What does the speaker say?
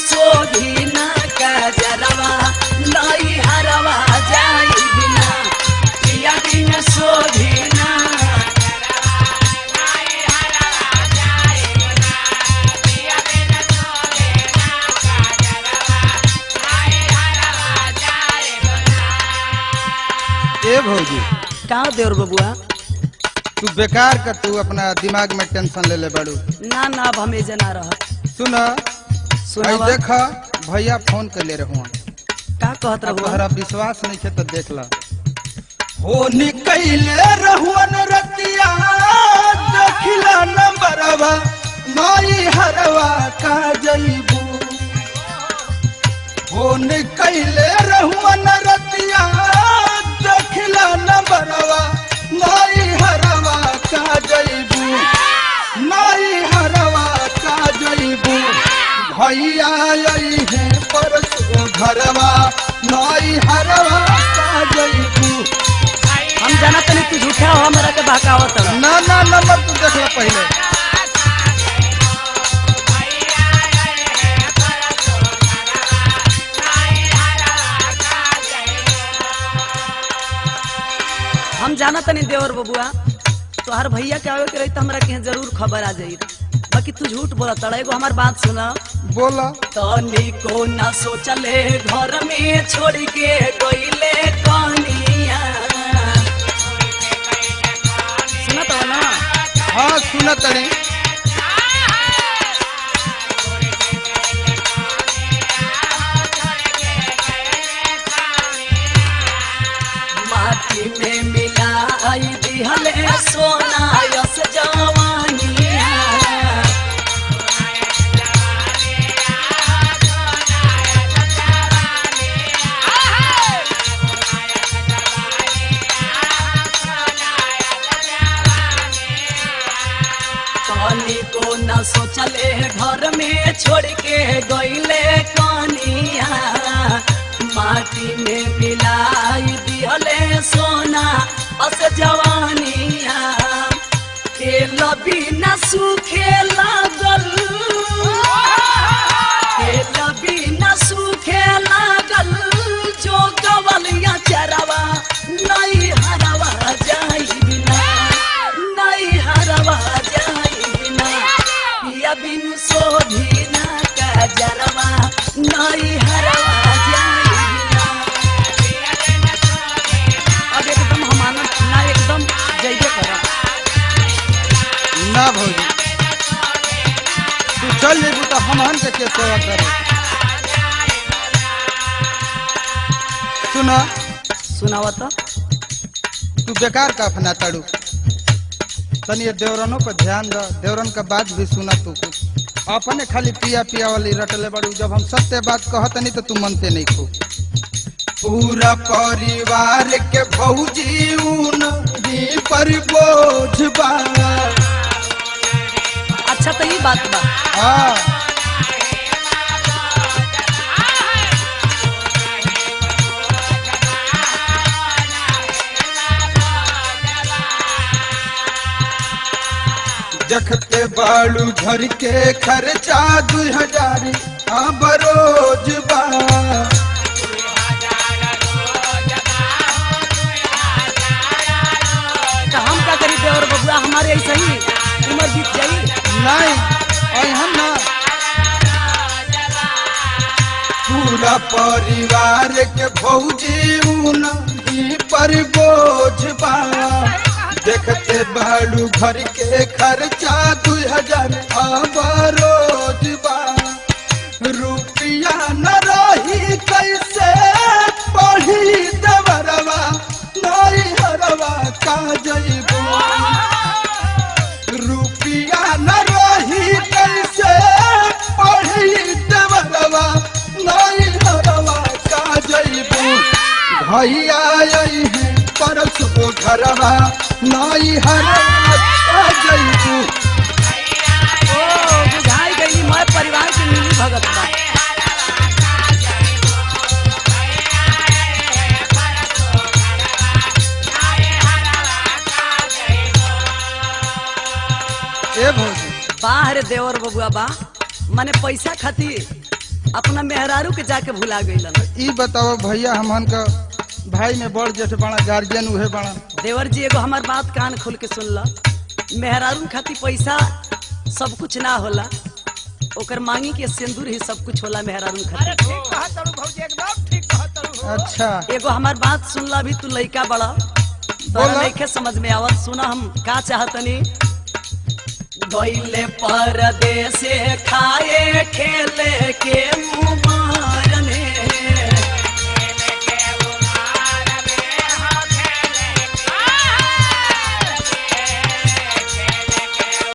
सोधी ना कजरवा नई हरवा जाई बिना पिया बिन सोधी ना ए भौजी का देवर बबुआ तू बेकार का तू अपना दिमाग में टेंशन ले ले बड़ू ना ना अब हमें जना रह सुन सुनावा देख भैया फोन कर ले रहुआ का कहत रहुआ तोहरा विश्वास नहीं है तो देख ला हो निकले रहुअन रतिया देखला नंबरवा माई हरवा का जईबू हो निकले रहुअन रतिया देखला नंबरवा माई हरवा का जईबू माई हरवा का जईबू भैया आई है परसों घरवा माई हरवा का जईबू हम जाना तनी तू झूठा हो हमरा के बहकावत ना ना नंबर तू देख ला पहले हम जाना तनी देवर बबुआ तोहर भैया के आवे के रही तो हमरा के जरूर खबर आ जाई बाकी तू झूठ बोलत एगो हमार बात सुना बोला तनी को ना सोचले घर में छोड़ के गईले कनिया सुना तो ना हाँ सुना तड़े माटी में मिलाई दिहले सोना यस जवानिया पानी को न सोचले घर में छोड़ के गईले कनिया माटी में मिलाई दिहले सोना अस जवानिया तेल बिना सूखे लागल तेल बिना सूखे लागल जो गवलिया चरवा नहीं हरवा जाई बिना नहीं हरवा जाई बिना पिया बिन सोधी ना कजरवा नहीं हरवा जाई एकदम हमारा ना एकदम जइबे करा ना भौजी तू चल जेबू तो हमहन के सेवा करे सुना सुनावा तो तू बेकार का अपना तड़ू तनी ये देवरनों पर ध्यान दो देवरन का बात भी सुना तू कुछ अपने खाली पिया पिया वाली रटले बड़ू जब हम सत्य बात कहत नहीं तो तू मनते नहीं खूब पूरा परिवार के भौजी ऊन पर बोझ बा अच्छा तो ये बात बा हाँ देखते बालू घर के खर्चा 2000 अब रोज बा हम क्या करी देवर बबुआ हमारे ऐसा ही उम्र बीत जाई नहीं हम ना पूरा परिवार के भौजी उनही पर बोझ बा देखते बालू घर के खर्चा 2000 अब रोज बा रुपया न रही कैसे पढ़ी देवरवा नहीं हरवा का जईबू रुपया न रही कैसे पढ़ी देवरवा नहीं हरवा का जईबू भैया आई है परसों घरवा नहीं हरवा का जईबू ओ बुझाई गई मैं परिवार के मिली भगत बा ए भौजी बाहर देवर बबुआ बा माने पैसा खातिर अपना मेहरारू के जाके भुला गईलन। ई बताओ भैया हमन का भाई में बड़ जेठ बड़ा गार्जियन उहे बड़ा। देवर जी एगो हमार बात कान खोल के सुन ल। मेहरारू खातिर पैसा सब कुछ ना होला, ओकर मांगी के सिंदूर ही सब कुछ होला मेहरारू खातिर। ठीक कहा तरू भौजी, एकदम ठीक कहा तरू। अच्छा एगो हमार बात सुन ला, अभी तू लइका बड़ा, तोरा बोला। नइखे समझ में आवत। सुना हम का चाहतनी। गइले परदेसे खाए खेले के मुमार